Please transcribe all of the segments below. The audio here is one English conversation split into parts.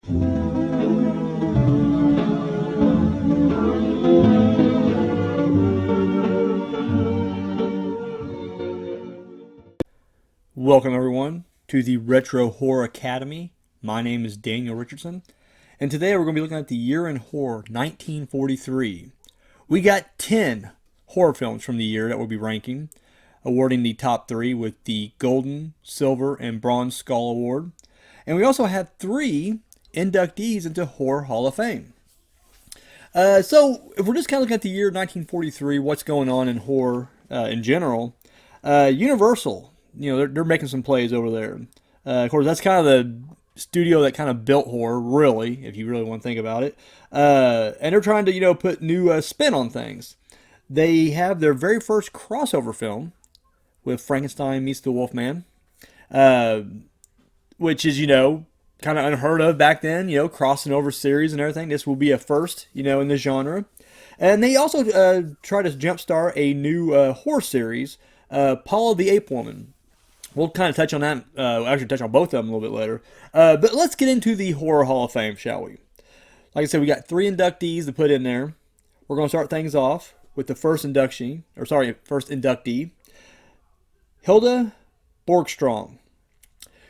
Welcome everyone to the Retro Horror Academy. My name is Daniel Richardson, and today we're going to be looking at the year in horror 1943. We got 10 horror films from the year that we'll be ranking, awarding the top 3 with the Golden, Silver, and Bronze Skull Award. And we also have 3 inductees into Horror Hall of Fame. So if we're just kind of looking at the year 1943, what's going on in horror in general, Universal, they're making some plays over there. Of course, that's kind of the studio that kind of built horror, really, if you really want to think about it. And they're trying to, put new spin on things. They have their very first crossover film with Frankenstein meets the Wolfman, which is, kind of unheard of back then, crossing over series and everything. This will be a first, in the genre. And they also try to jumpstart a new horror series, Paul the Ape-Woman. We'll kind of touch on that, actually touch on both of them a little bit later. But let's get into the Horror Hall of Fame, shall we? Like I said, we got 3 inductees to put in there. We're going to start things off with the first inductee, Hilda Borgström.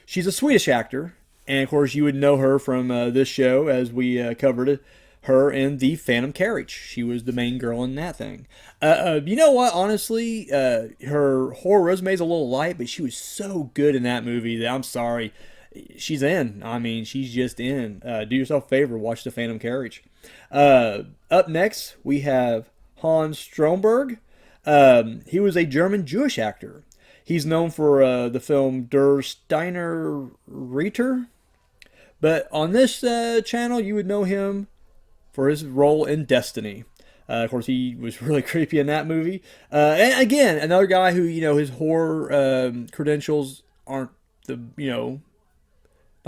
She's a Swedish actor, and of course you would know her from this show as we covered her in The Phantom Carriage. She was the main girl in that thing. You know what? Honestly, her horror resume is a little light, but she was so good in that movie that I'm sorry. She's in. I mean, she's just in. Do yourself a favor, watch The Phantom Carriage. Up next, we have Hans Stromberg. He was a German Jewish actor. He's known for the film Der Steiner Ritter. But on this channel, you would know him for his role in Destiny. Of course, he was really creepy in that movie. And again, another guy who, his horror credentials aren't not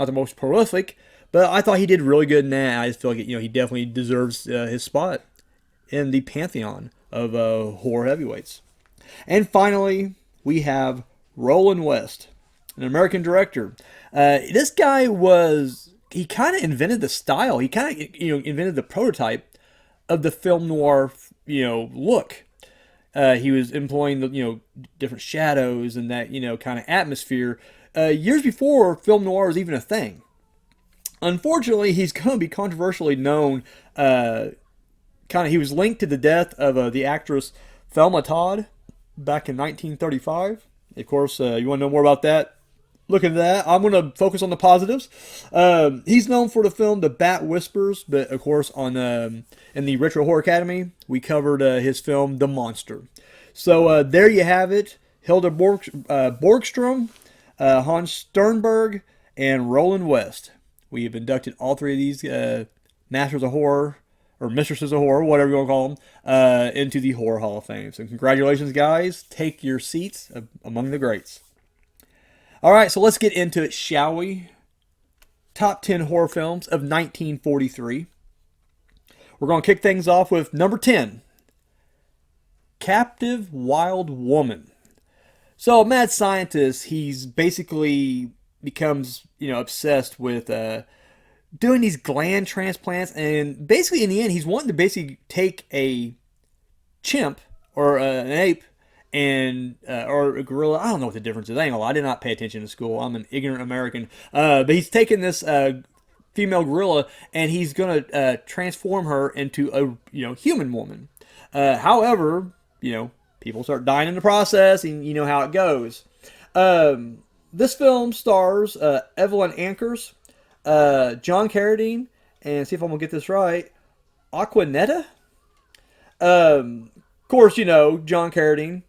the most prolific, but I thought he did really good in that. I just feel like, he definitely deserves his spot in the pantheon of horror heavyweights. And finally, we have Roland West, an American director. This guy he kind of invented the style. He kind of, invented the prototype of the film noir, look. He was employing the, different shadows and that, kind of atmosphere years before film noir was even a thing. Unfortunately, he's going to be controversially known. He was linked to the death of the actress Thelma Todd back in 1935. Of course, you want to know more about that? Look at that. I'm going to focus on the positives. He's known for the film The Bat Whispers, but of course in the Retro Horror Academy, we covered his film The Monster. So there you have it. Hilda Borgström, Hans Sternberg, and Roland West. We have inducted all 3 of these Masters of Horror, or Mistresses of Horror, whatever you want to call them, into the Horror Hall of Fame. So congratulations, guys. Take your seats among the greats. All right, so let's get into it, shall we? Top 10 horror films of 1943. We're going to kick things off with number 10, Captive Wild Woman. So, a mad scientist, he's basically becomes, obsessed with doing these gland transplants, and basically in the end, he's wanting to basically take a chimp or an ape and or a gorilla. I don't know what the difference is. I did not pay attention in school. I'm an ignorant American. But he's taken this female gorilla and he's gonna transform her into a human woman. However, people start dying in the process, and you know how it goes. This film stars Evelyn Ankers, John Carradine, and see if I'm gonna get this right, Aquanetta. Of course, John Carradine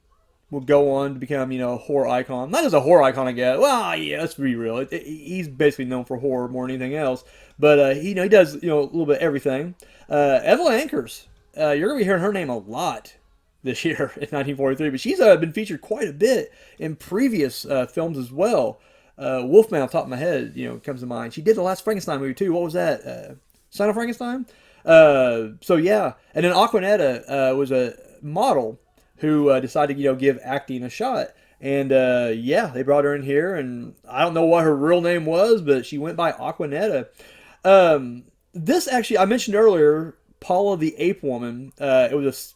will go on to become, a horror icon. Not just a horror icon, I guess. Well, yeah, let's be real. He's basically known for horror more than anything else. But, he does, a little bit of everything. Evelyn Ankers, you're going to be hearing her name a lot this year in 1943. But she's been featured quite a bit in previous films as well. Wolfman, off the top of my head, comes to mind. She did the last Frankenstein movie, too. What was that? Son of Frankenstein? So, yeah. And then Aquanetta was a model who decided to, give acting a shot. And, they brought her in here, and I don't know what her real name was, but she went by Aquanetta. This actually, I mentioned earlier, Paula the Ape-Woman. It was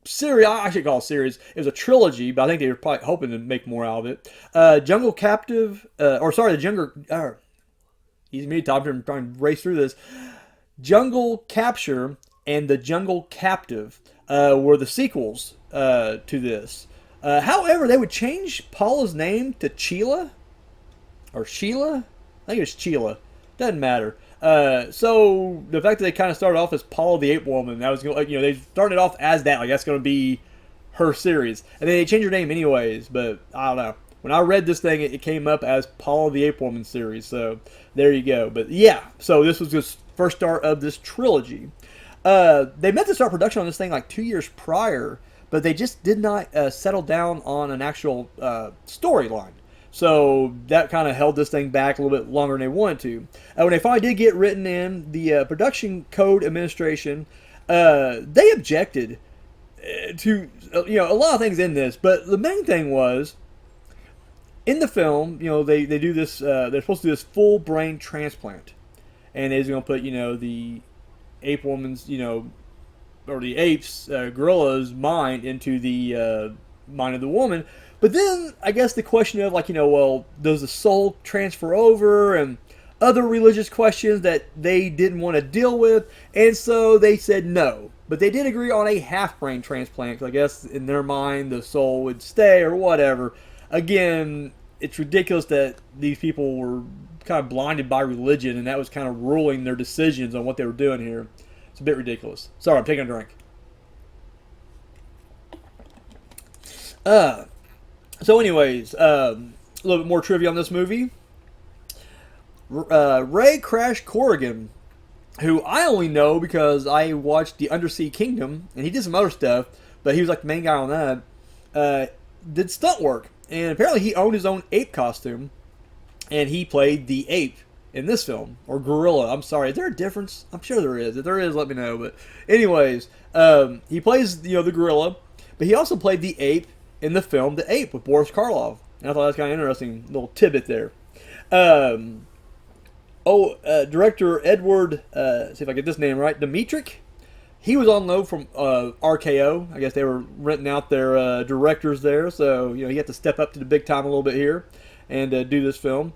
a series. I should call it a series. It was a trilogy, but I think they were probably hoping to make more out of it. Jungle Captive, or sorry, the Jungle. Easy me, Tom. I'm trying to race through this. Jungle Capture and the Jungle Captive were the sequels to this. However, they would change Paula's name to Sheila or Sheila. I think it's Sheila. Doesn't matter. So the fact that they kind of started off as Paula the Ape-Woman, that was like, they started off as that, like that's going to be her series, and then they changed her name anyways. But I don't know. When I read this thing, it came up as Paula the Ape-Woman series. So there you go. But yeah, so this was just first start of this trilogy. They meant to start production on this thing like 2 years prior, but they just did not settle down on an actual storyline. So that kind of held this thing back a little bit longer than they wanted to. When they finally did get written in, the Production Code Administration, they objected to a lot of things in this, but the main thing was in the film, they do this. They're supposed to do this full brain transplant, and they're going to put the ape woman's or the ape's gorilla's mind into the mind of the woman. But then I guess the question of well, does the soul transfer over, and other religious questions that they didn't want to deal with, and so they said no. But they did agree on a half brain transplant, because I guess in their mind the soul would stay or whatever. Again, it's ridiculous that these people were kind of blinded by religion, and that was kind of ruling their decisions on what they were doing here. It's a bit ridiculous. Sorry, I'm taking a drink. So anyways, a little bit more trivia on this movie. Ray Crash Corrigan, who I only know because I watched The Undersea Kingdom, and he did some other stuff, but he was like the main guy on that, did stunt work. And apparently he owned his own ape costume, and he played the ape in this film, or gorilla. I'm sorry, is there a difference? I'm sure there is. If there is, let me know. But anyways, he plays the gorilla, but he also played the ape in the film The Ape with Boris Karloff. And I thought that was kind of interesting little tidbit there. Director Edward, see if I get this name right, Dimitrick. He was on loan from RKO. I guess they were renting out their directors there, so he had to step up to the big time a little bit here and do this film.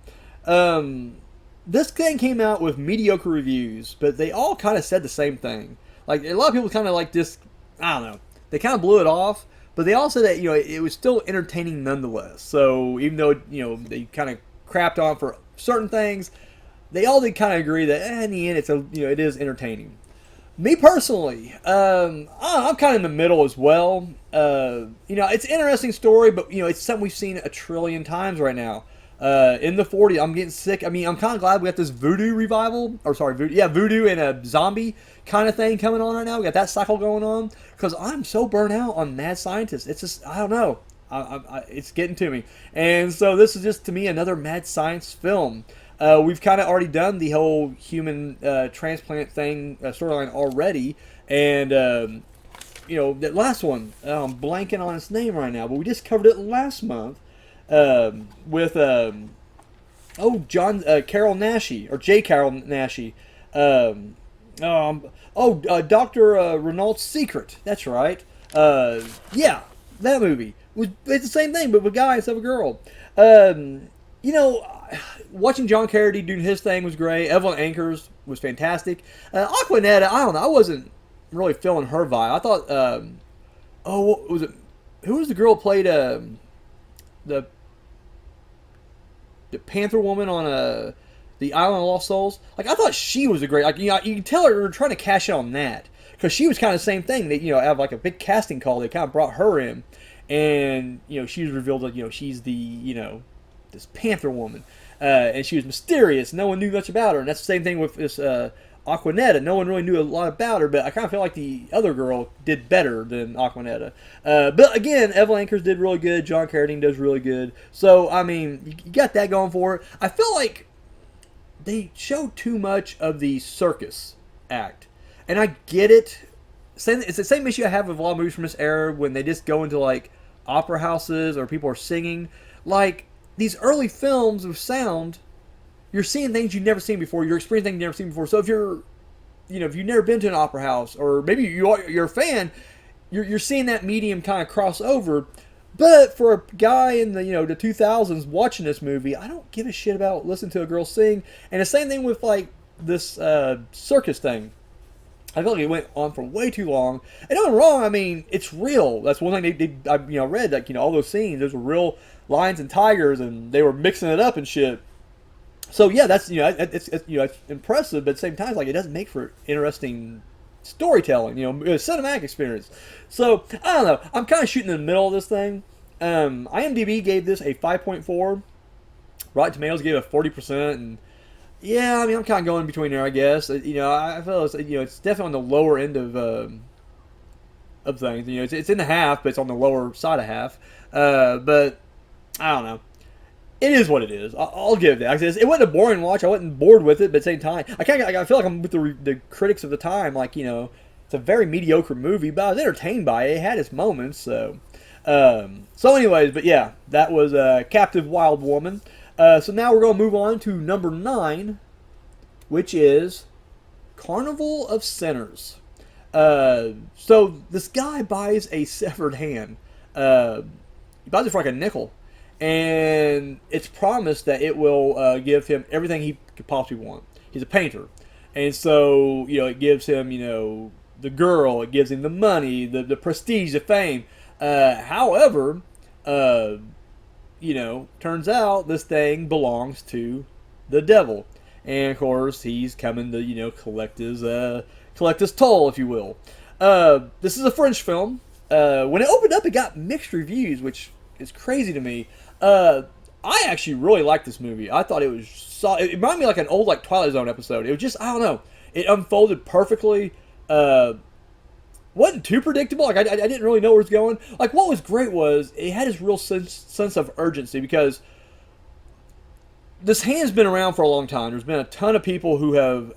This thing came out with mediocre reviews, but they all kind of said the same thing. Like a lot of people kind of like this. I don't know. They kind of blew it off. But they all said that it was still entertaining nonetheless. So even though they kind of crapped on for certain things, they all did kind of agree that in the end it is entertaining. Me personally, I'm kind of in the middle as well. It's an interesting story, but it's something we've seen a trillion times right now. In the 40s, I'm getting sick. I mean, I'm kind of glad we got this voodoo revival, or sorry, voodoo and a zombie kind of thing coming on right now. We got that cycle going on because I'm so burnt out on Mad Scientist. It's just, I don't know, it's getting to me. And so this is just to me another Mad Science film. We've kind of already done the whole human transplant thing storyline already, and that last one, I'm blanking on its name right now, but we just covered it last month. With Carol Nashi, or J. Carol Nashi, Dr. Renault's Secret. That's right. Yeah, that movie it's the same thing, but with a guy instead of a girl. Watching John Carradine doing his thing was great. Evelyn Ankers was fantastic. Aquanetta, I don't know, I wasn't really feeling her vibe. I thought, what was it? Who was the girl who played the Panther Woman on the Island of Lost Souls? Like, I thought she was a great, you can tell her trying to cash in on that, because she was kind of the same thing. They have like a big casting call. They kind of brought her in, and she was revealed like she's the this Panther Woman, and she was mysterious. No one knew much about her, and that's the same thing with this Aquanetta. No one really knew a lot about her, but I kind of feel like the other girl did better than Aquanetta. But again, Evelyn Ankers did really good. John Carradine does really good. So, I mean, you got that going for it. I feel like they show too much of the circus act. And I get it. It's the same issue I have with a lot of movies from this era when they just go into, like, opera houses or people are singing. Like, these early films with sound, you're seeing things you've never seen before. You're experiencing things you've never seen before. So if if you've never been to an opera house, or maybe you're a fan, you're seeing that medium kind of cross over. But for a guy in the 2000s watching this movie, I don't give a shit about listening to a girl sing. And the same thing with like this circus thing. I felt like it went on for way too long. And don't get me wrong, I mean, it's real. That's one thing I read, like, all those scenes, those were real lions and tigers, and they were mixing it up and shit. So yeah, that's it's impressive, but at the same time, it's like it doesn't make for interesting storytelling, a cinematic experience. So I don't know. I'm kind of shooting in the middle of this thing. IMDb gave this a 5.4. Rotten Tomatoes gave it a 40%, and yeah, I mean, I'm kind of going between there, I guess. I feel it's definitely on the lower end of things. It's in the half, but it's on the lower side of half. But I don't know. It is what it is. I'll give it that. It wasn't a boring watch. I wasn't bored with it, but at the same time, I feel like I'm with the critics of the time. Like, it's a very mediocre movie, but I was entertained by it. It had its moments. So anyways, but yeah, that was Captive Wild Woman. So now we're going to move on to number 9, which is Carnival of Sinners. So this guy buys a severed hand. He buys it for like a nickel. And it's promised that it will give him everything he could possibly want. He's a painter. And so, it gives him, the girl. It gives him the money, the prestige, the fame. However, turns out this thing belongs to the devil. And, of course, he's coming to, collect his toll, if you will. This is a French film. When it opened up, it got mixed reviews, which is crazy to me. I actually really liked this movie. I thought it reminded me of like an old like Twilight Zone episode. It was just, I don't know. It unfolded perfectly. Wasn't too predictable. Like I didn't really know where it was going. Like what was great was it had this real sense of urgency because this hand's been around for a long time. There's been a ton of people who have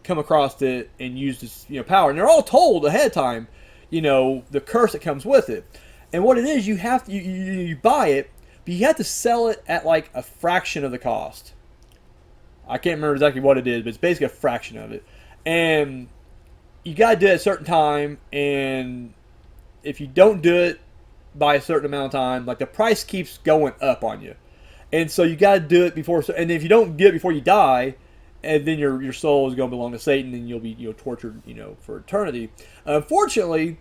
come across it and used its power, and they're all told ahead of time, the curse that comes with it. And what it is, you buy it, but you have to sell it at like a fraction of the cost. I can't remember exactly what it is, but it's basically a fraction of it. And you got to do it at a certain time, and if you don't do it by a certain amount of time, like the price keeps going up on you. And so you got to do it before, and if you don't get it before you die, and then your soul is going to belong to Satan, and you'll be tortured for eternity. Unfortunately,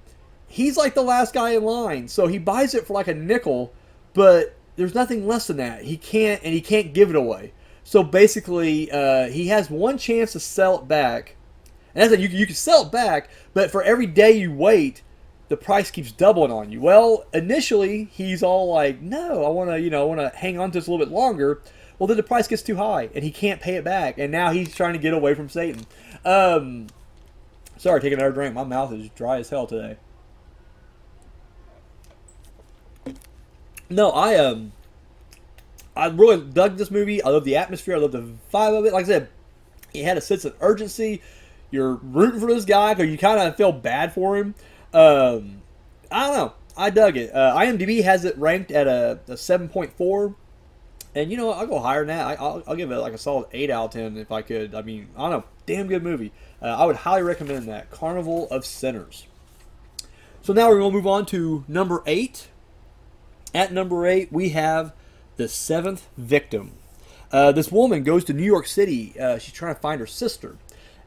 he's like the last guy in line, so he buys it for like a nickel, but there's nothing less than that. He can't give it away. So basically, he has one chance to sell it back, and that's it. You can sell it back, but for every day you wait, the price keeps doubling on you. Well, initially he's all like, "No, I want to hang on to this a little bit longer." Well, then the price gets too high, and he can't pay it back, and now he's trying to get away from Satan. Sorry, taking another drink. My mouth is dry as hell today. No, I really dug this movie. I love the atmosphere. I love the vibe of it. Like I said, it had a sense of urgency. You're rooting for this guy because you kind of feel bad for him. I don't know. I dug it. IMDb has it ranked at a 7.4. And, I'll go higher than that. I'll give it like a solid 8 out of 10 if I could. I mean, I don't know. Damn good movie. I would highly recommend that. Carnival of Sinners. So now we're going to move on to number 8. At number 8, we have The Seventh Victim. This woman goes to New York City. She's trying to find her sister.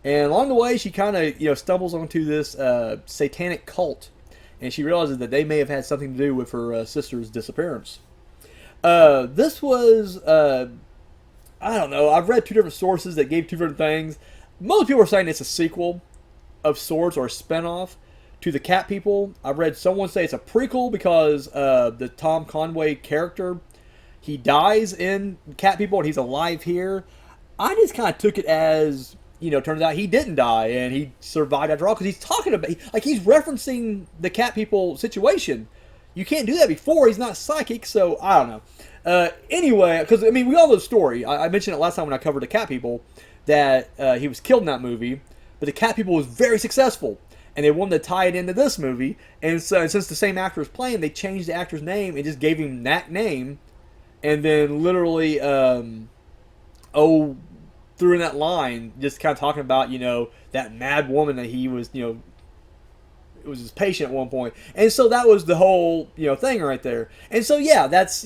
And along the way, she kind of stumbles onto this satanic cult. And she realizes that they may have had something to do with her sister's disappearance. This was, I don't know. I've read 2 different sources that gave 2 different things. Most people are saying it's a sequel of sorts or a spinoff to the Cat People. I've read someone say it's a prequel because the Tom Conway character, he dies in Cat People and he's alive here. I just kind of took it as, turns out he didn't die and he survived after all because he's talking about, like he's referencing the Cat People situation. You can't do that before. He's not psychic, so I don't know. Anyway, because, we all know the story. I mentioned it last time when I covered the Cat People that he was killed in that movie, but the Cat People was very successful. And they wanted to tie it into this movie. And so since the same actor was playing, they changed the actor's name and just gave him that name. And then literally oh, threw in that line, just kind of talking about, that mad woman that he was, it was his patient at one point, and so that was the whole thing right there. And so yeah, that's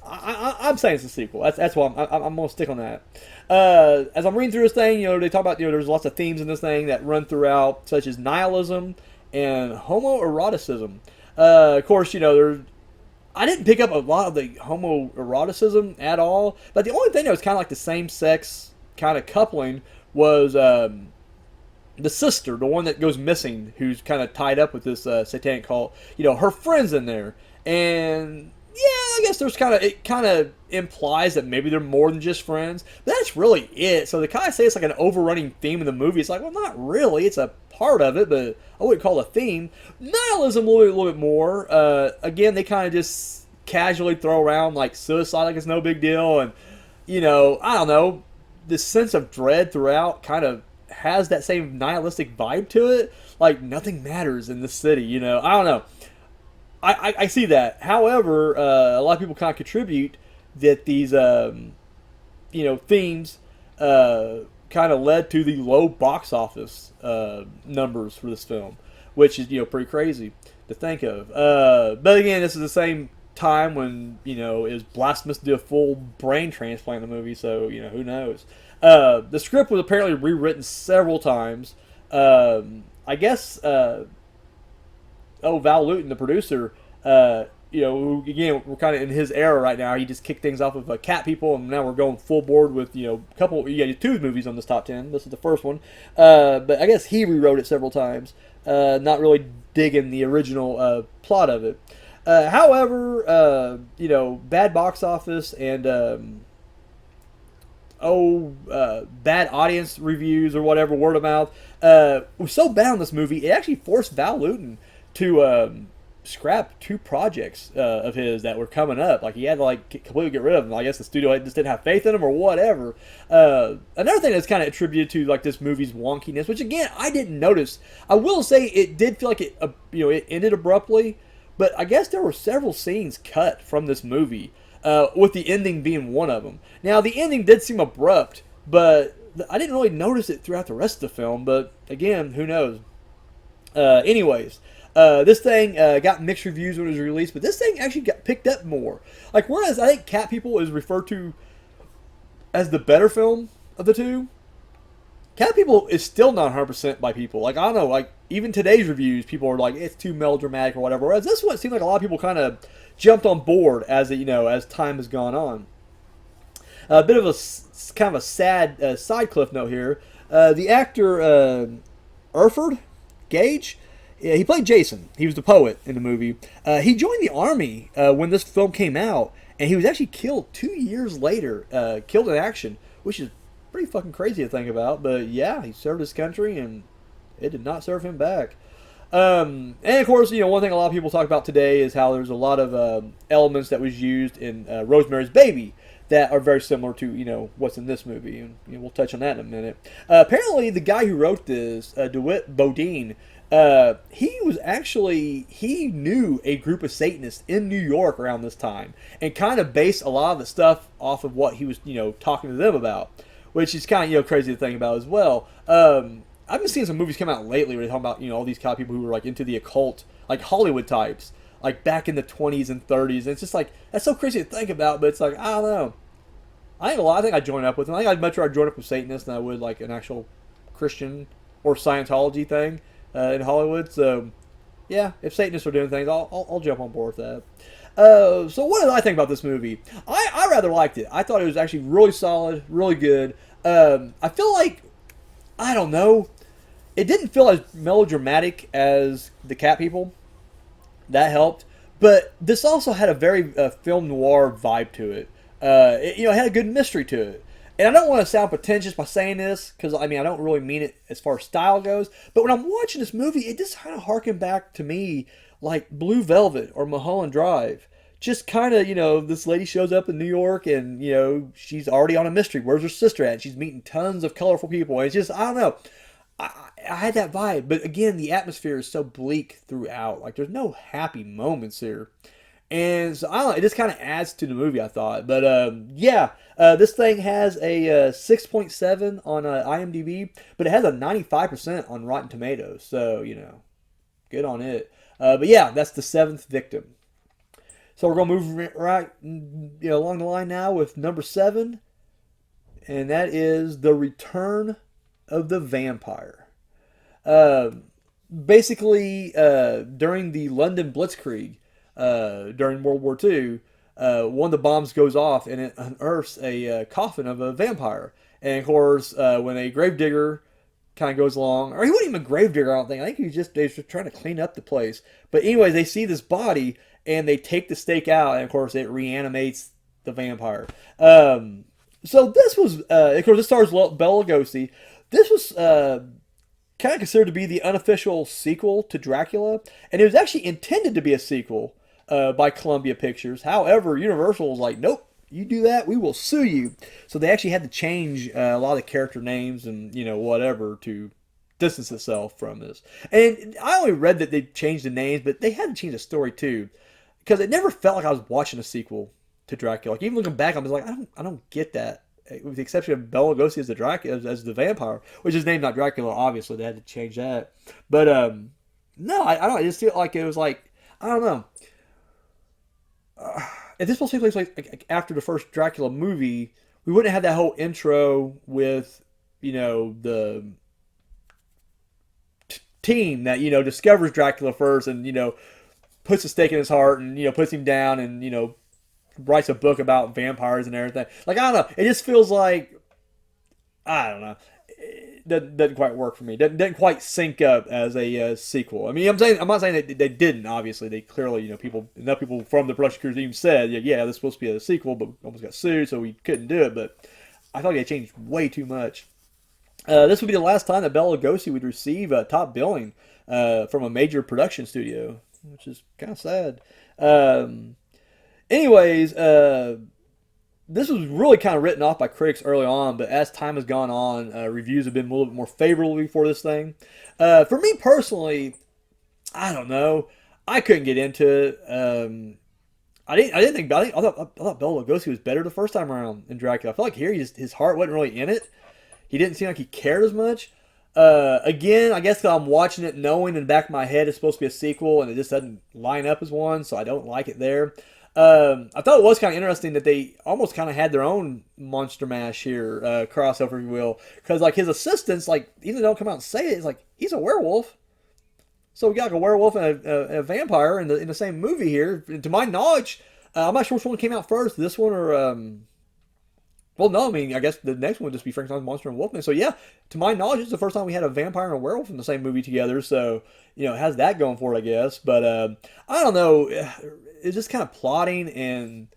I'm saying it's a sequel. That's why I'm gonna stick on that. As I'm reading through this thing, they talk about there's lots of themes in this thing that run throughout, such as nihilism and homoeroticism. Of course, there's I didn't pick up a lot of the homoeroticism at all, but the only thing that was kind of like the same sex kind of coupling was the sister, the one that goes missing, who's kind of tied up with this satanic cult. Her friend's in there, and yeah, I guess there's it kind of implies that maybe they're more than just friends. But that's really it. So they kind of say it's like an overrunning theme of the movie. It's like, well, not really. It's a part of it, but I wouldn't call it a theme. Nihilism a little bit more. Again, they kind of just casually throw around like suicide like it's no big deal, and I don't know, this sense of dread throughout kind of has that same nihilistic vibe to it. Like nothing matters in this city. I don't know. I see that. However, a lot of people kind of contribute that these themes kind of led to the low box office numbers for this film, which is pretty crazy to think of. But again, this is the same time when it was blasphemous to do a full brain transplant in the movie, so who knows. The script was apparently rewritten several times. I guess Val Lewton, the producer, who, again, we're kind of in his era right now. He just kicked things off with Cat People, and now we're going full board with a couple. You got two movies on this top 10. This is the first one, but I guess he rewrote it several times, not really digging the original plot of it. However, bad box office and bad audience reviews or whatever, word of mouth, was so bad on this movie, it actually forced Val Lewton to scrap two projects of his that were coming up. Like, he had to completely get rid of them. I guess the studio just didn't have faith in him or whatever. Another thing that's kind of attributed to this movie's wonkiness, which again I didn't notice. I will say it did feel like it ended abruptly, but I guess there were several scenes cut from this movie, with the ending being one of them. Now, the ending did seem abrupt, but I didn't really notice it throughout the rest of the film, but again, who knows. Anyways, this thing got mixed reviews when it was released, but this thing actually got picked up more. Whereas I think Cat People is referred to as the better film of the two, Cat People is still not 100% by people. I don't know, even today's reviews, people are like, it's too melodramatic or whatever. Whereas this one, it seemed like a lot of people kind of jumped on board as as time has gone on. A bit of a kind of a sad side cliff note here. The actor Erford Gage, yeah, he played Jason. He was the poet in the movie. He joined the army when this film came out, and he was actually killed 2 years later. Killed in action, which is pretty fucking crazy to think about. But yeah, he served his country, and it did not serve him back. And of course, one thing a lot of people talk about today is how there's a lot of elements that was used in Rosemary's Baby that are very similar to what's in this movie, and we'll touch on that in a minute. Apparently, the guy who wrote this, DeWitt Bodine, he knew a group of Satanists in New York around this time, and kind of based a lot of the stuff off of what he was talking to them about, which is kind of crazy to think about as well. I've been seeing some movies come out lately where they talk about all these kind of people who were into the occult, like Hollywood types, back in the 20s and 30s. And it's just that's so crazy to think about, but it's I don't know. I think I'd join up with them. I think I'd much rather join up with Satanists than I would an actual Christian or Scientology thing in Hollywood. So yeah, if Satanists are doing things, I'll jump on board with that. So what did I think about this movie? I rather liked it. I thought it was actually really solid, really good. I feel like, I don't know, it didn't feel as melodramatic as the Cat People. That helped. But this also had a very film noir vibe to it. It had a good mystery to it. And I don't want to sound pretentious by saying this, because I don't really mean it as far as style goes. But when I'm watching this movie, it just kind of harkened back to me like Blue Velvet or Mulholland Drive. Just kind of, this lady shows up in New York and, she's already on a mystery. Where's her sister at? She's meeting tons of colorful people. And it's just, I don't know. I had that vibe. But again, the atmosphere is so bleak throughout. There's no happy moments here. And so I don't know, it just kind of adds to the movie, I thought. But yeah, this thing has a 6.7 on IMDb, but it has a 95% on Rotten Tomatoes. So, good on it. But yeah, that's The Seventh Victim. So we're gonna move right, along the line now with number 7, and that is The Return of the Vampire. Uh, Basically, during the London Blitzkrieg, during World War II, one of the bombs goes off and it unearths a coffin of a vampire. And of course, when a gravedigger kind of goes along, or he wasn't even a gravedigger, I don't think. I think they was just trying to clean up the place. But anyways, they see this body and they take the stake out, and of course, it reanimates the vampire. So this was, of course, this stars Bela Lugosi. This was kind of considered to be the unofficial sequel to Dracula, and it was actually intended to be a sequel by Columbia Pictures. However, Universal was like, nope, you do that, we will sue you. So they actually had to change a lot of the character names and whatever to distance itself from this. And I only read that they changed the names, but they had to change the story too, because it never felt like I was watching a sequel to Dracula. Like even looking back, I was like, I don't get that. With the exception of Bela Lugosi as the Dracula, as the vampire, which is named not Dracula, obviously they had to change that. But no, I don't. I just feel like it was like I don't know. If this was take place like after the first Dracula movie, we wouldn't have that whole intro with the team that discovers Dracula first and puts a stake in his heart and puts him down and writes a book about vampires and everything. Like I don't know, it just feels like I don't know. It doesn't quite work for me. Doesn't quite sync up as a sequel. I mean, I'm not saying that they didn't. Obviously, they clearly enough people from the production crew even said yeah, this is supposed to be a sequel, but we almost got sued, so we couldn't do it. But I thought they changed way too much. This would be the last time that Bela Lugosi would receive top billing from a major production studio, which is kind of sad. Anyways, this was really kind of written off by critics early on, but as time has gone on, reviews have been a little bit more favorable for this thing. For me personally, I don't know. I couldn't get into it. I thought Bela Lugosi was better the first time around in Dracula. I felt like here his heart wasn't really in it. He didn't seem like he cared as much. Again, I guess I'm watching it knowing in the back of my head it's supposed to be a sequel, and it just doesn't line up as one, so I don't like it there. I thought it was kind of interesting that they almost kind of had their own monster mash here, crossover, if you will. Because, like, his assistants, like, even though they don't come out and say it, it's like, he's a werewolf. So we got like a werewolf and a vampire in the same movie here. And to my knowledge, I'm not sure which one came out first, this one or... well, no, I mean, I guess the next one would just be Frankenstein's Monster and Wolfman. So, yeah, to my knowledge, it's the first time we had a vampire and a werewolf in the same movie together. So, it has that going for it, I guess. But, I don't know. It's just kind of plotting, and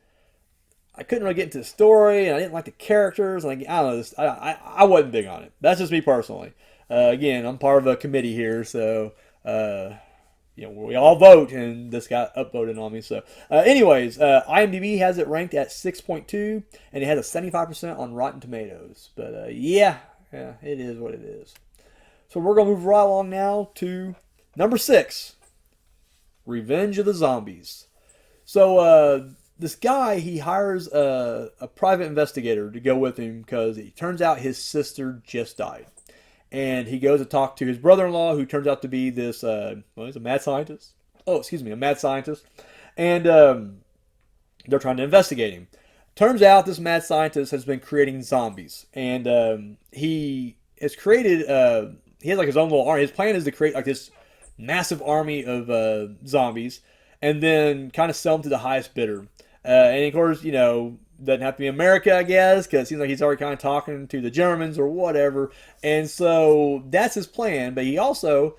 I couldn't really get into the story, and I didn't like the characters. Like, I don't know. I wasn't big on it. That's just me personally. Again, I'm part of a committee here, so... we all vote, and this got upvoted on me. So, anyways, IMDb has it ranked at 6.2, and it has a 75% on Rotten Tomatoes. But yeah, it is what it is. So we're gonna move right along now to number 6, Revenge of the Zombies. So this guy, he hires a private investigator to go with him because it turns out his sister just died. And he goes to talk to his brother-in-law, who turns out to be this, he's a mad scientist. A mad scientist. And they're trying to investigate him. Turns out this mad scientist has been creating zombies. And he has created, he has like his own little army. His plan is to create like this massive army of zombies and then kind of sell them to the highest bidder. And of course, doesn't have to be America, I guess, because it seems like he's already kind of talking to the Germans or whatever. And so that's his plan. But he also,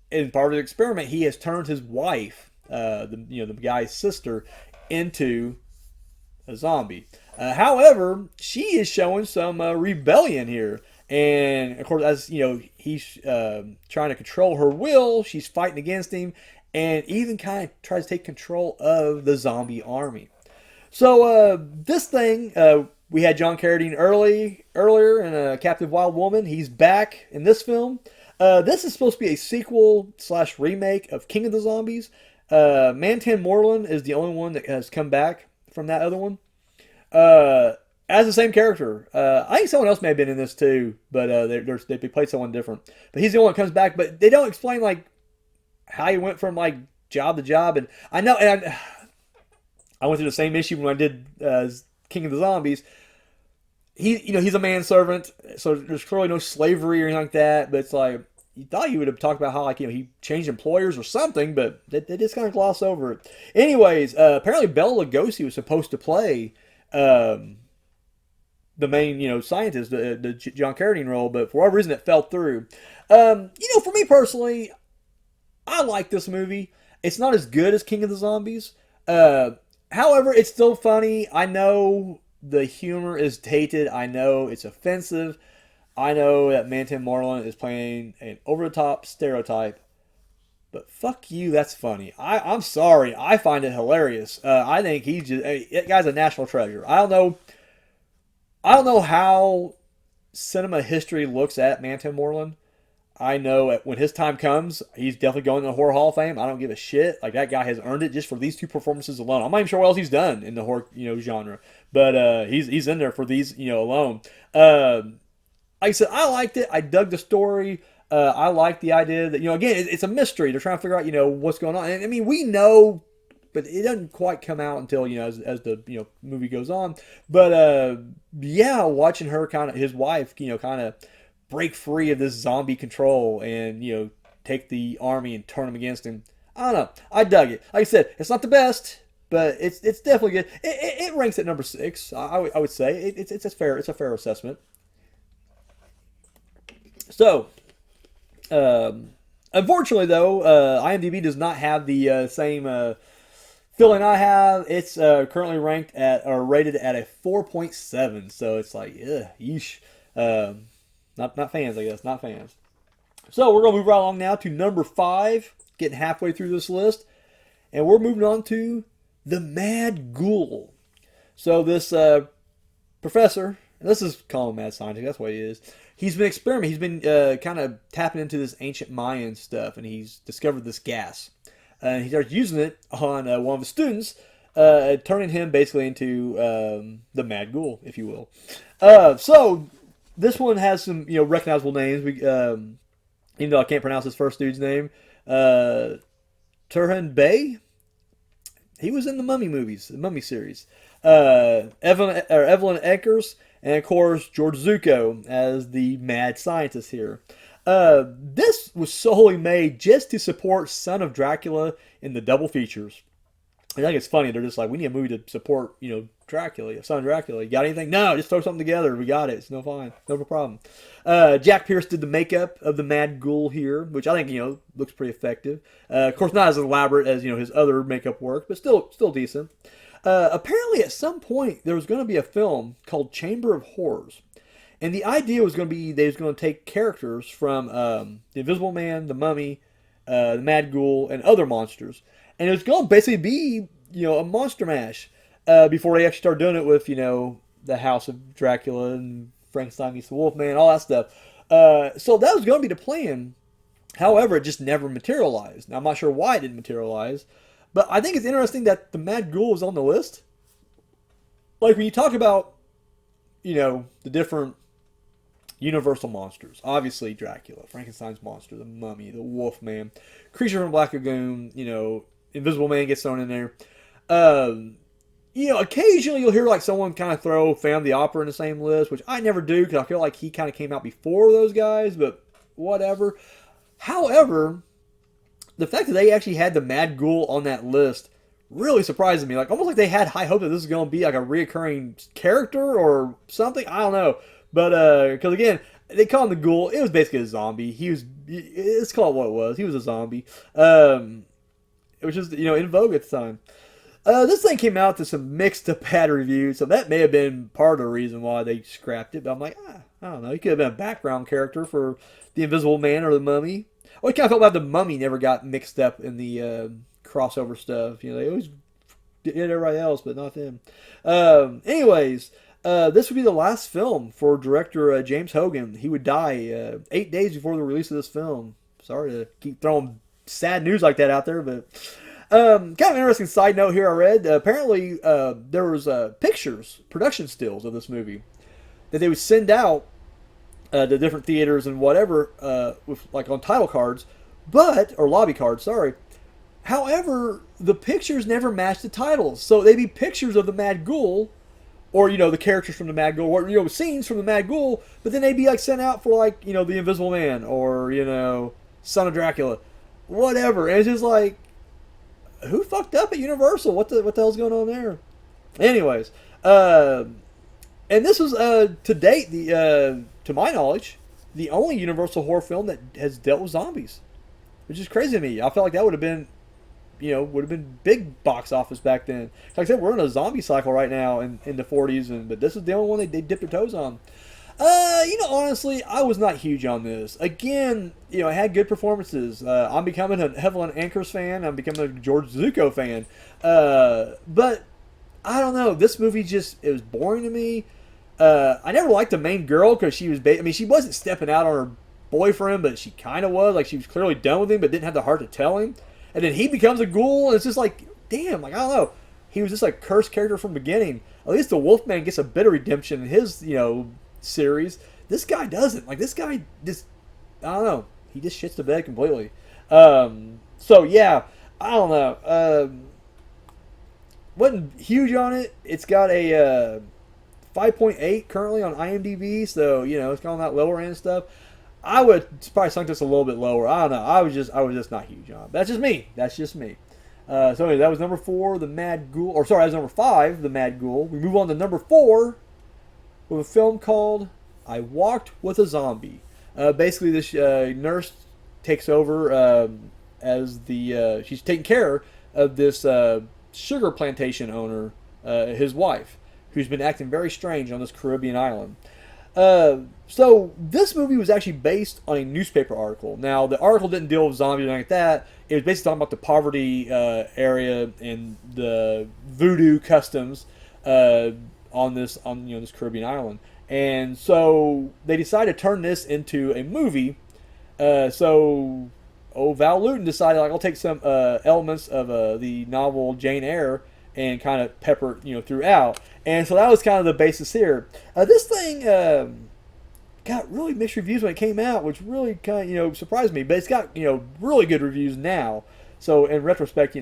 in part of the experiment, he has turned his wife, the guy's sister, into a zombie. However, she is showing some rebellion here. And, of course, as, he's trying to control her will, she's fighting against him, and even kind of tries to take control of the zombie army. So this thing, we had John Carradine earlier in Captive Wild Woman. He's back in this film. This is supposed to be a sequel / remake of King of the Zombies. Mantan Moreland is the only one that has come back from that other one. Uh, as the same character. I think someone else may have been in this too, but they played someone different. But he's the only one that comes back. But they don't explain like how he went from like job to job. And I know, and I went through the same issue when I did King of the Zombies. He's a manservant, so there's clearly no slavery or anything like that. But it's like you thought you would have talked about how like he changed employers or something, but they just kind of gloss over it. Anyways, apparently Bela Lugosi was supposed to play the main scientist, the John Carradine role, but for whatever reason it fell through. For me personally, I like this movie. It's not as good as King of the Zombies. However, it's still funny. I know the humor is dated. I know it's offensive. I know that Mantan Moreland is playing an over-the-top stereotype. But fuck you, that's funny. I'm sorry. I find it hilarious. I think that guy's a national treasure. I don't know how cinema history looks at Mantan Moreland. I know when his time comes, he's definitely going to the Horror Hall of Fame. I don't give a shit. Like that guy has earned it just for these two performances alone. I'm not even sure what else he's done in the horror genre, but he's in there for these alone. Like I said, I liked it. I dug the story. I like the idea that again it's a mystery. They're trying to figure out what's going on. And I mean we know, but it doesn't quite come out until as the movie goes on. But yeah, watching her his wife kind of break free of this zombie control and take the army and turn them against him. I don't know. I dug it. Like I said, it's not the best, but it's definitely good. It ranks at number 6. I would say it's a fair assessment. So, unfortunately though, IMDb does not have the same feeling I have. It's currently ranked at or rated at a 4.7. So it's like, yeesh. Not fans, I guess. Not fans. So we're gonna move right along now to number 5. Getting halfway through this list, and we're moving on to the Mad Ghoul. So this professor, and let's just call him Mad Scientist. That's what he is. He's been experimenting. He's been kind of tapping into this ancient Mayan stuff, and he's discovered this gas. And he starts using it on one of his students, turning him basically into the Mad Ghoul, if you will. So this one has some recognizable names. Even though I can't pronounce his first dude's name, Turhan Bey. He was in the Mummy movies, the Mummy series. Evelyn Eckers, and of course George Zuko as the mad scientist here. This was solely made just to support Son of Dracula in the double features. I think it's funny. They're just like, we need a movie to support, Dracula, Son of Dracula. You got anything? No, just throw something together. We got it. It's no problem. Jack Pierce did the makeup of the Mad Ghoul here, which I think, looks pretty effective. Of course, not as elaborate as, his other makeup work, but still decent. Apparently, at some point, there was going to be a film called Chamber of Horrors. And the idea was going to be they was going to take characters from the Invisible Man, the Mummy, the Mad Ghoul, and other monsters. And it was going to basically be, a monster mash before they actually started doing it with, the House of Dracula and Frankenstein meets the Wolfman, all that stuff. So that was going to be the plan. However, it just never materialized. Now, I'm not sure why it didn't materialize, but I think it's interesting that the Mad Ghoul is on the list. Like, when you talk about, the different Universal monsters. Obviously, Dracula, Frankenstein's monster, the Mummy, the Wolfman, Creature from Black Lagoon, Invisible Man gets thrown in there. Occasionally you'll hear like someone kind of throw Phantom of the Opera in the same list, which I never do because I feel like he kind of came out before those guys, but whatever. However, the fact that they actually had the Mad Ghoul on that list really surprises me. Like, almost like they had high hope that this is going to be like a reoccurring character or something. I don't know. But, because again, they call him the Ghoul. It was basically a zombie. Let's call it what it was. He was a zombie. Which was, in vogue at the time. This thing came out to some mixed up bad reviews, so that may have been part of the reason why they scrapped it. But I'm like, I don't know. He could have been a background character for the Invisible Man or the Mummy. I kind of felt like the Mummy never got mixed up in the crossover stuff. They always did everybody else, but not them. Anyways, this would be the last film for director James Hogan. He would die 8 days before the release of this film. Sorry to keep throwing sad news like that out there, but Kind of an interesting side note here. I read apparently there was pictures, production stills of this movie that they would send out to different theaters and whatever with like on title cards, but or lobby cards. Sorry. However, the pictures never matched the titles, so they'd be pictures of the Mad Ghoul, or the characters from the Mad Ghoul, or scenes from the Mad Ghoul, but then they'd be like sent out for like the Invisible Man or Son of Dracula, whatever. And it's just like, who fucked up at Universal? What the hell's going on there? Anyways, and this was to date to my knowledge the only Universal horror film that has dealt with zombies, which is crazy to me. I felt like that would have been big box office back then. Like I said, we're in a zombie cycle right now in the 40s, but this is the only one they dipped their toes on. Honestly, I was not huge on this. Again, it had good performances. I'm becoming a Evelyn Ankers fan. I'm becoming a George Zuko fan. But I don't know. This movie it was boring to me. I never liked the main girl because she was, she wasn't stepping out on her boyfriend, but she kind of was. Like, she was clearly done with him, but didn't have the heart to tell him. And then he becomes a ghoul, and it's just like, damn, like, I don't know. He was just like cursed character from the beginning. At least the Wolfman gets a bit of redemption in his, series. This guy doesn't. Like, this guy just, I don't know. He just shits the bed completely. So yeah, I don't know. Wasn't huge on it. It's got a 5.8 currently on IMDb, so it's kind of that lower end stuff. I would probably sunk this a little bit lower. I don't know. I was just not huge on it. That's just me. So anyway, that was number 4, the Mad Ghoul. Or sorry, that was number 5, the Mad Ghoul. We move on to number 4 with a film called I Walked with a Zombie. Basically, this nurse takes over as she's taking care of this sugar plantation owner, his wife, who's been acting very strange on this Caribbean island. So this movie was actually based on a newspaper article. Now, the article didn't deal with zombies or anything like that. It was basically talking about the poverty area and the voodoo customs on this Caribbean island. And so they decided to turn this into a movie. So Val Lewton decided, like, I'll take some elements of the novel Jane Eyre and kind of pepper throughout. And so that was kind of the basis here. This thing got really mixed reviews when it came out, which really kind of surprised me. But it's got really good reviews now. So in retrospect,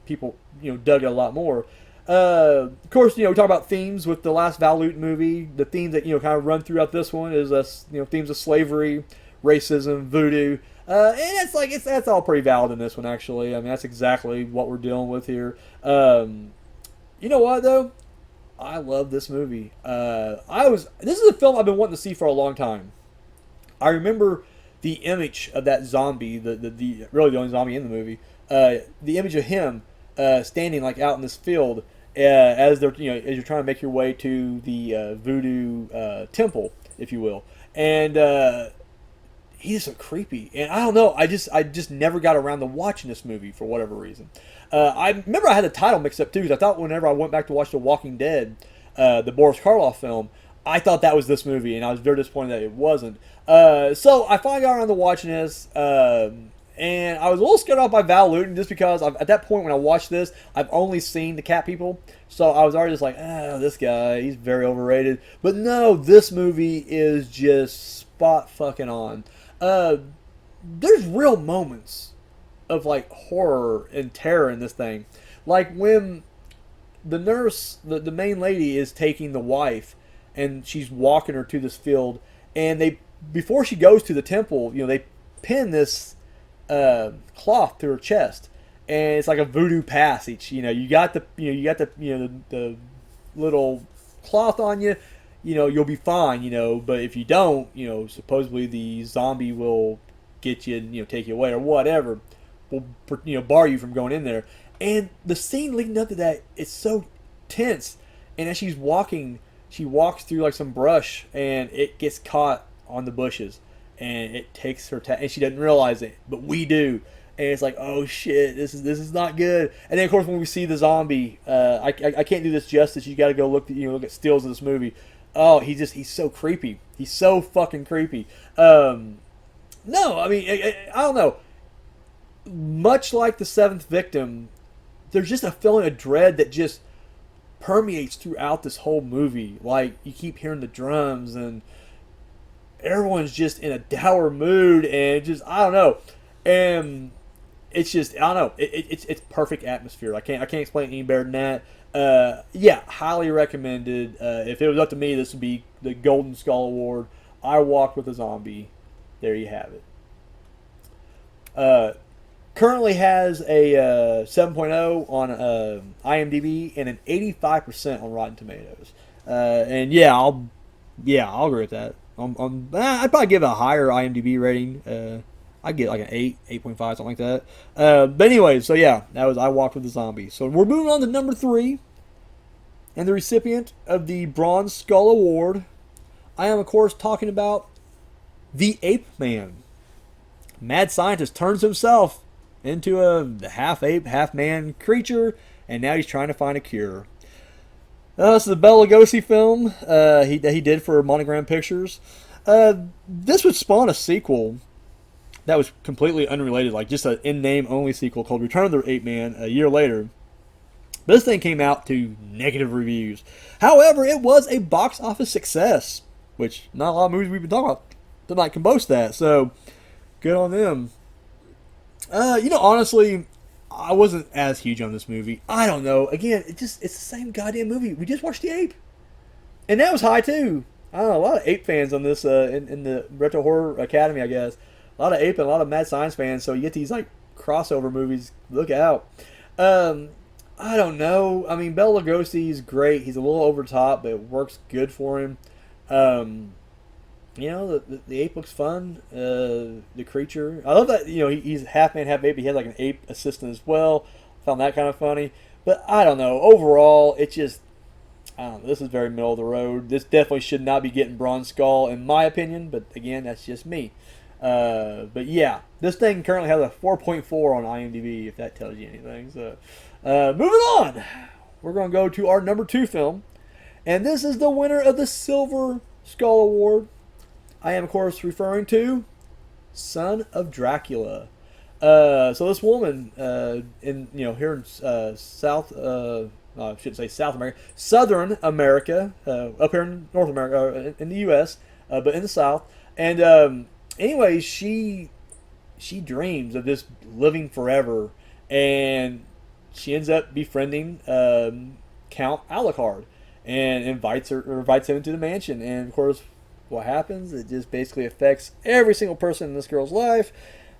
people dug it a lot more. Of course, we talk about themes with the last Val Lewton movie. The themes that kind of run throughout this one is themes of slavery, racism, voodoo. And that's all pretty valid in this one, actually. I mean, that's exactly what we're dealing with here. You know what, though? I love this movie. This is a film I've been wanting to see for a long time. I remember the image of that zombie, the really the only zombie in the movie. The image of him standing like out in this field as you're trying to make your way to the voodoo temple, if you will, and he's so creepy. And I don't know, I just never got around to watching this movie for whatever reason. I remember I had the title mixed up too, because I thought whenever I went back to watch The Walking Dead, the Boris Karloff film, I thought that was this movie, and I was very disappointed that it wasn't. So I finally got around to watching this, and I was a little scared off by Val Lewton just because at that point when I watched this, I've only seen the Cat People, so I was already just like, this guy, he's very overrated. But no, this movie is just spot fucking on. There's real moments of like horror and terror in this thing, like when the nurse, the main lady, is taking the wife and she's walking her to this field, and before she goes to the temple, they pin this cloth to her chest, and it's like a voodoo passage. You got the little cloth on you, you'll be fine, but if you don't, supposedly the zombie will get you and take you away or whatever, will bar you from going in there. And the scene leading up to that, it's so tense. And as she's walking, she walks through like some brush, and it gets caught on the bushes, and it takes her and she doesn't realize it, but we do. And it's like, oh shit, this is not good. And then of course when we see the zombie, I can't do this justice. You got to go look at stills of this movie. Oh, he's so creepy. He's so fucking creepy. No, I mean, I don't know. Much like The Seventh Victim, there's just a feeling of dread that just permeates throughout this whole movie. Like, you keep hearing the drums, and everyone's just in a dour mood, and just, I don't know. And it's just, I don't know. It's perfect atmosphere. I can't explain it any better than that. Yeah, highly recommended. If it was up to me, this would be the Golden Skull Award. I Walked with a Zombie. There you have it. Currently has a 7.0 on IMDb and an 85% on Rotten Tomatoes. And yeah, I'll agree with that. I'd probably give it a higher IMDb rating. I'd get like an 8, 8.5, something like that. But anyway, so yeah, that was I Walked with a Zombie. So we're moving on to number 3. And the recipient of the Bronze Skull Award, I am, of course, talking about the Ape Man. Mad scientist turns himself into a half ape, half man creature, and now he's trying to find a cure. This is a Bela Lugosi film that he did for Monogram Pictures. This would spawn a sequel that was completely unrelated, like just an in-name only sequel called Return of the Ape Man a year later. But this thing came out to negative reviews. However, it was a box office success, which not a lot of movies we've been talking about tonight can boast that. So, good on them. Honestly, I wasn't as huge on this movie. I don't know. Again, it's the same goddamn movie. We just watched The Ape. And that was high, too. I don't know, a lot of Ape fans on this in the Retro Horror Academy, I guess. A lot of Ape and a lot of Mad Science fans, so you get these, like, crossover movies. Look out. I don't know. I mean, Bela Lugosi's great. He's a little over top, but it works good for him. The ape looks fun. The creature. I love that, he's half man, half ape. He has like an ape assistant as well. Found that kind of funny. But I don't know. Overall, it's just, I don't know. This is very middle of the road. This definitely should not be getting Bronze Skull, in my opinion. But again, that's just me. But yeah, this thing currently has a 4.4 on IMDb, if that tells you anything. So, moving on. We're going to go to our number 2 film. And this is the winner of the Silver Skull Award. I am, of course, referring to Son of Dracula. So this woman, here in South, I shouldn't say South America, Southern America, up here in North America, in the U.S., but in the South. And anyway, she dreams of just living forever, and she ends up befriending Count Alucard and invites him into the mansion. And of course, what happens? It just basically affects every single person in this girl's life,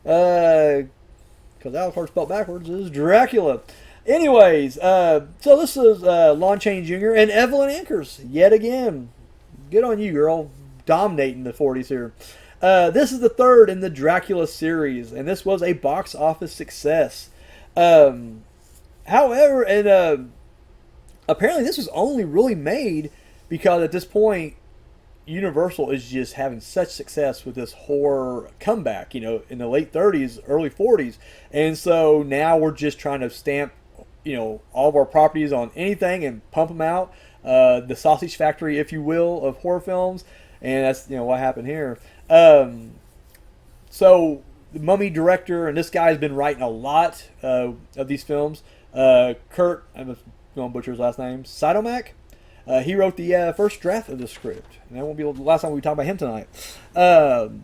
because Alucard spelled backwards is Dracula. Anyways, so this is Lon Chaney Jr. and Evelyn Ankers yet again. Good on you, girl, dominating the 40s here. This is the third in the Dracula series, and this was a box office success. However, and apparently this was only really made because at this point, Universal is just having such success with this horror comeback, in the late 30s, early 40s. And so now we're just trying to stamp, all of our properties on anything and pump them out. The sausage factory, if you will, of horror films. And that's, what happened here. So the Mummy director, and this guy's been writing a lot of these films. Kurt, I'm going to butcher his last name, Sidomak. He wrote the first draft of the script. And that won't be the last time we talk about him tonight.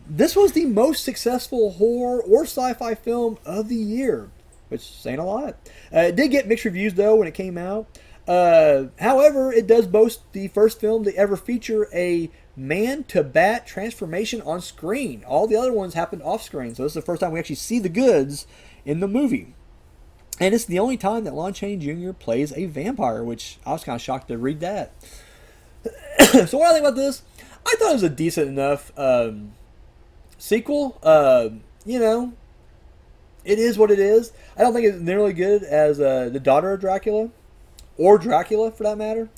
This was the most successful horror or sci-fi film of the year, which is saying a lot. It did get mixed reviews, though, when it came out. However, it does boast the first film to ever feature a man-to-bat transformation on screen. All the other ones happened off-screen, so this is the first time we actually see the goods in the movie. And it's the only time that Lon Chaney Jr. plays a vampire, which I was kind of shocked to read that. So what do I think about this? I thought it was a decent enough sequel. It is what it is. I don't think it's nearly good as The Daughter of Dracula, or Dracula for that matter.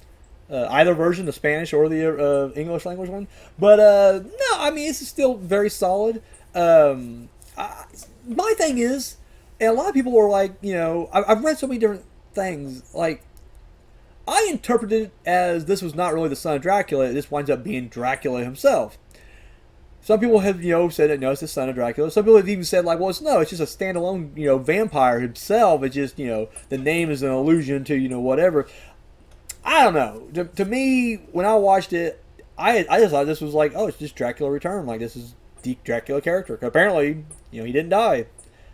Either version, the Spanish or the English language one. But no, I mean, it's still very solid. My thing is, and a lot of people are like, I've read so many different things. Like, I interpreted it as this was not really the son of Dracula. This winds up being Dracula himself. Some people have, said that no, it's the son of Dracula. Some people have even said like, well, it's just a standalone, vampire himself. It's just, the name is an allusion to, whatever. I don't know. To me, when I watched it, I just thought this was like, oh, it's just Dracula Return. Like, this is the Dracula character. Apparently, he didn't die.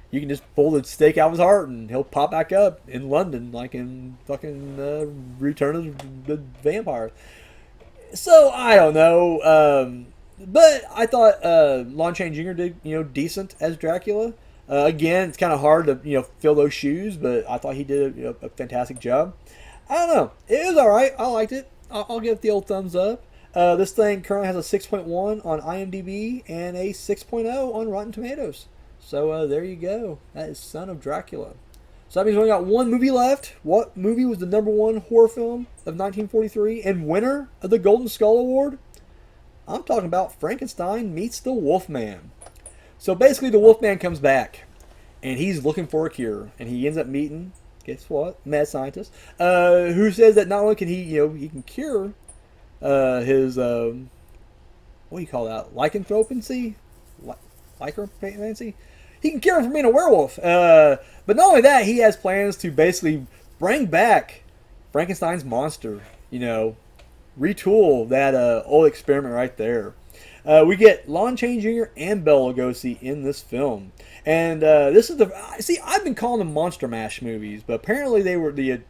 You can just pull the stake out of his heart and he'll pop back up in London, like in fucking Return of the Vampire. So, I don't know. But I thought Lon Chaney Jr. did, decent as Dracula. Again, it's kind of hard to, fill those shoes, but I thought he did a fantastic job. I don't know. It was all right. I liked it. I'll give it the old thumbs up. This thing currently has a 6.1 on IMDb and a 6.0 on Rotten Tomatoes. So there you go. That is Son of Dracula. So that means we only got one movie left. What movie was the #1 horror film of 1943 and winner of the Golden Skull Award? I'm talking about Frankenstein meets the Wolfman. So basically the Wolfman comes back and he's looking for a cure. And he ends up meeting, guess what, mad scientist, who says that not only can he, he can cure his, what do you call that, lycanthropancy? Lycanthropancy? He can cure him from being a werewolf. But not only that, he has plans to basically bring back Frankenstein's monster, retool that old experiment right there. We get Lon Chaney Jr. and Bela Lugosi in this film. And this is I've been calling them Monster Mash movies, but apparently they were, the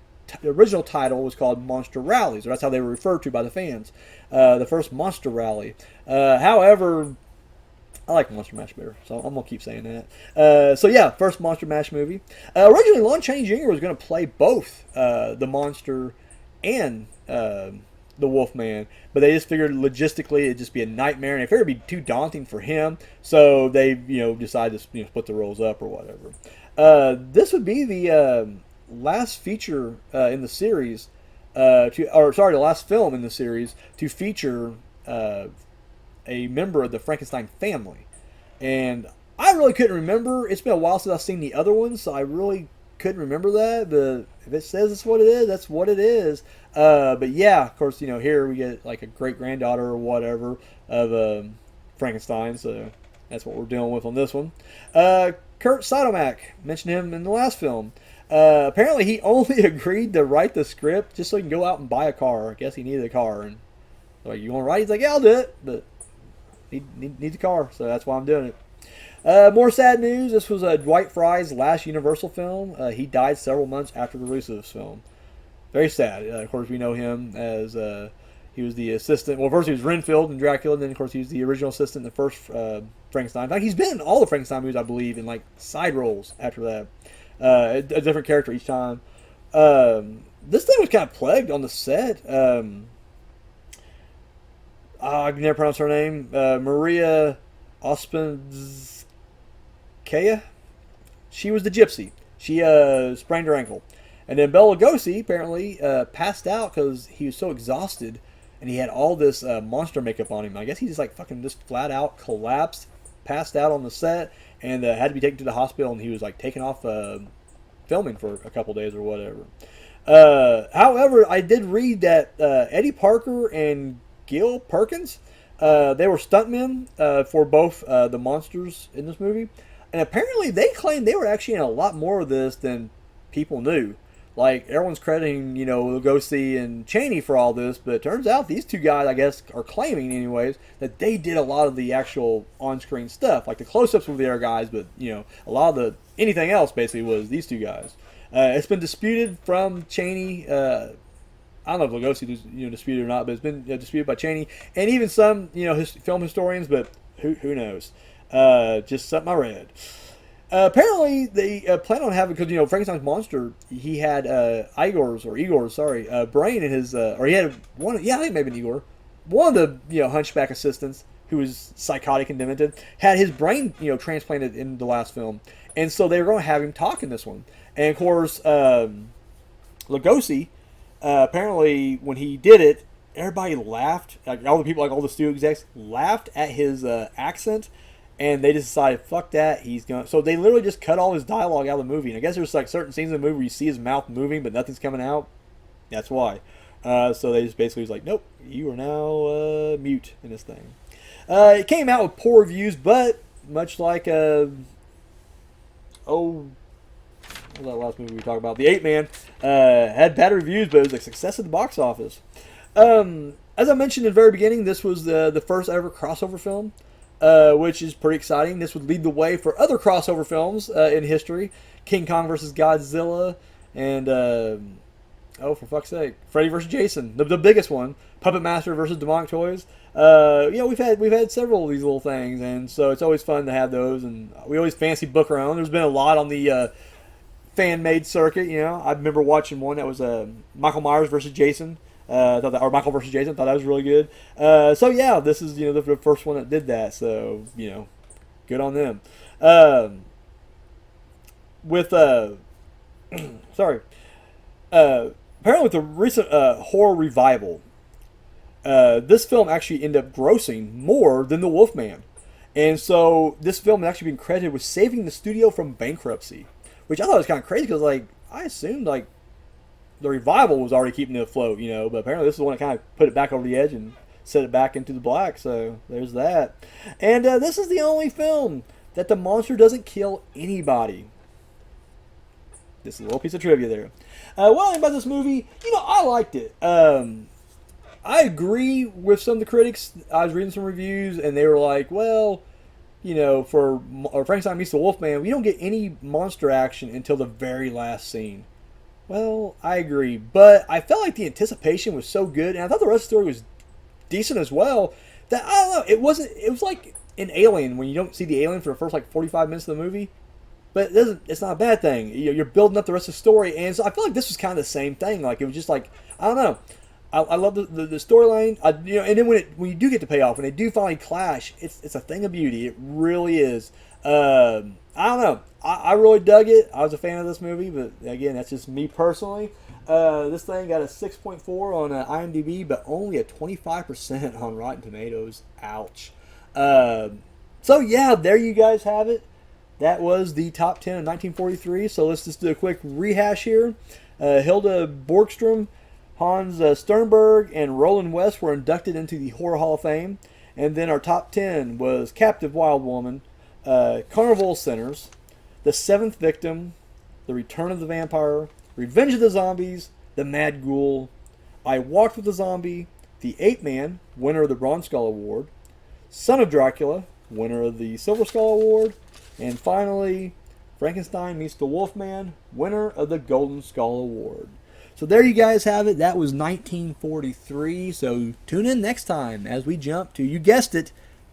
original title was called Monster Rallies, or that's how they were referred to by the fans. The first Monster Rally. However, I like Monster Mash better, so I'm going to keep saying that. So yeah, first Monster Mash movie. Originally, Lon Chaney Jr. was going to play both the monster and the Wolfman, but they just figured logistically it'd just be a nightmare, and they figured it'd be too daunting for him, so they decided to split the roles up or whatever. This would be the last feature in the series, the last film in the series to feature a member of the Frankenstein family. And I really couldn't remember. It's been a while since I've seen the other ones, so I really couldn't remember that. But if it says it's what it is, that's what it is. But yeah, of course, here we get like a great-granddaughter or whatever of Frankenstein, so that's what we're dealing with on this one. Kurt Sidomak, mentioned him in the last film. Apparently he only agreed to write the script just so he can go out and buy a car. I guess he needed a car, and like, you want to write? He's like, yeah, I'll do it, but need the car, so that's why I'm doing it. More sad news. This was Dwight Fry's last Universal film. He died several months after the release of this film. Very sad. Of course, we know him as he was the assistant. Well, first he was Renfield in Dracula, and then of course he was the original assistant in the first Frankenstein. In fact, he's been in all the Frankenstein movies, I believe, in like side roles after that. A different character each time. This thing was kind of plagued on the set. I can never pronounce her name. Maria Ospinskaya. She was the gypsy. She sprained her ankle. And then Bela Lugosi apparently passed out because he was so exhausted, and he had all this monster makeup on him. I guess he just just flat out collapsed, passed out on the set, and had to be taken to the hospital, and he was like taken off filming for a couple days or whatever. However, I did read that Eddie Parker and Gil Perkins, they were stuntmen for both the monsters in this movie, and apparently they claimed they were actually in a lot more of this than people knew. Like, everyone's crediting, Lugosi and Chaney for all this, but it turns out these two guys, I guess, are claiming anyways, that they did a lot of the actual on-screen stuff. Like, the close-ups were their guys, but, a lot of anything else basically was these two guys. It's been disputed from Chaney. I don't know if Lugosi was, disputed or not, but it's been disputed by Chaney and even some, his film historians, but who knows? Just something I read. Apparently, they plan on having, because, Frankenstein's monster, he had Igor's brain in his, or he had one, I think it may have been Igor, one of the, hunchback assistants who was psychotic and demented, had his brain, transplanted in the last film. And so they were going to have him talk in this one. And, of course, Lugosi, apparently, when he did it, everybody laughed. Like, all the people, like all the studio execs, laughed at his accent. And they just decided, fuck that, he's going. So they literally just cut all his dialogue out of the movie. And I guess there's like certain scenes in the movie where you see his mouth moving, but nothing's coming out. That's why. So they just basically was like, nope, you are now mute in this thing. It came out with poor reviews, but much like what was that last movie we talked about? The Ape-Man had bad reviews, but it was a success at the box office. As I mentioned in the very beginning, this was the first ever crossover film, which is pretty exciting. This would lead the way for other crossover films in history. King Kong versus Godzilla, and oh, for fuck's sake, Freddy versus Jason, the biggest one. Puppet Master versus Demonic Toys. We've had several of these little things, and so it's always fun to have those. And we always fancy book our own. There's been a lot on the fan-made circuit. I remember watching one that was Michael Myers versus Jason. Or Michael versus Jason. Thought that was really good. So yeah, this is the first one that did that. So good on them. With sorry. Apparently, with the recent horror revival, this film actually ended up grossing more than The Wolfman. And so this film has actually been credited with saving the studio from bankruptcy, which I thought was kind of crazy because I assumed the revival was already keeping it afloat, but apparently this is the one that kind of put it back over the edge and set it back into the black. So there's that. And this is the only film that the monster doesn't kill anybody. This is a little piece of trivia there. About this movie, I liked it. I agree with some of the critics. I was reading some reviews, and they were like, for Frankenstein meets the Wolfman, we don't get any monster action until the very last scene. Well, I agree, but I felt like the anticipation was so good, and I thought the rest of the story was decent as well, that, I don't know, it was like an Alien, when you don't see the alien for the first 45 minutes of the movie. But it's not a bad thing. You're building up the rest of the story, and so I feel like this was kind of the same thing. It was just I don't know. I love the storyline. And then when you do get the payoff, when they do finally clash, it's a thing of beauty. It really is. I don't know. I really dug it. I was a fan of this movie, but again, that's just me personally. This thing got a 6.4 on IMDb, but only a 25% on Rotten Tomatoes. Ouch. So yeah, there you guys have it. That was the top 10 of 1943. So let's just do a quick rehash here. Hilda Borgstrom, Hans Sternberg, and Roland West were inducted into the Horror Hall of Fame. And then our top 10 was Captive Wild Woman, Carnival Sinners, The Seventh Victim, The Return of the Vampire, Revenge of the Zombies, The Mad Ghoul, I Walked with the Zombie, The Ape Man, winner of the Bronze Skull Award, Son of Dracula, winner of the Silver Skull Award, and finally, Frankenstein Meets the Wolfman, winner of the Golden Skull Award. So there you guys have it. That was 1943. So tune in next time as we jump to, you guessed it,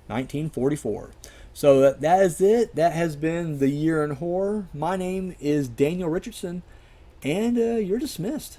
1944. So that is it. That has been The Year in Horror. My name is Daniel Richardson, and you're dismissed.